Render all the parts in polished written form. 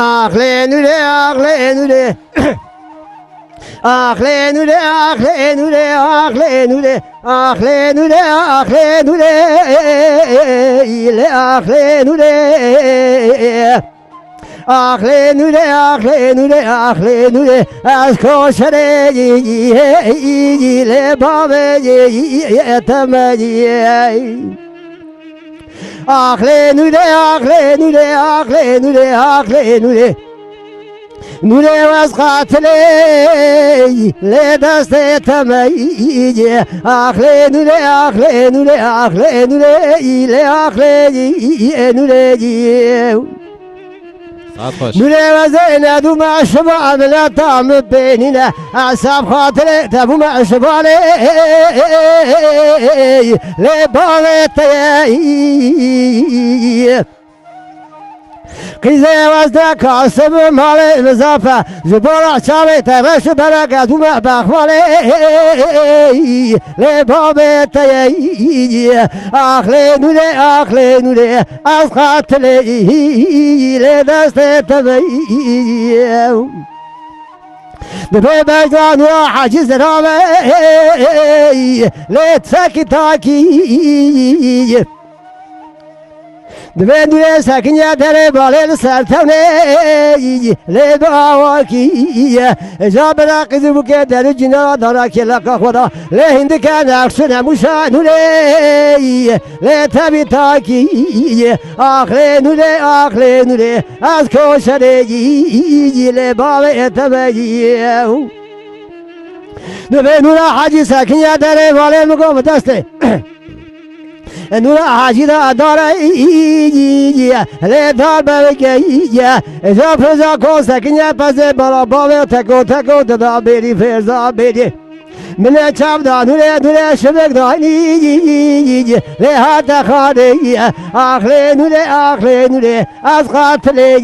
Aklenure, aklenure. Aklenure, aklenure, aklenure. Aklenure, aklenure. İle aklenure. Aklenure, aklenure, aklenure. Az koşare ile bave yetemeye. Aklenure, aklenure, aklenure, aklenure. Nure vaz katile le daste temeyi. Aklenure, aklenure, aklenure ile aklenure. Saat hoş. Nure vazene du maşba bela tam benine. Asab katile tabu maşba le bavete. Kize vazda kasım male mezafe Zubora çave teveş bereket ume bakmale Le babete Aklenure aklenure Az katile Le deste teveyi Bebecdan ya haciz rame Le teki taki Dve sakinya dere balel sertane le bawaki jabra kızı ke dere cina dara kela kahvada le hindike naksune muşanule le tabi taki aklenule az koşare le bave etemeyi Dve nura haci sakinya dere balel mukom daste Nura hacida dara le dar beveke Eza feza kosa kinya peze bala bave teko da beri ferza beri Mine çavda nure şebek da le hata khade aklenure az katile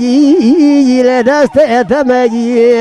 le deste etemeyi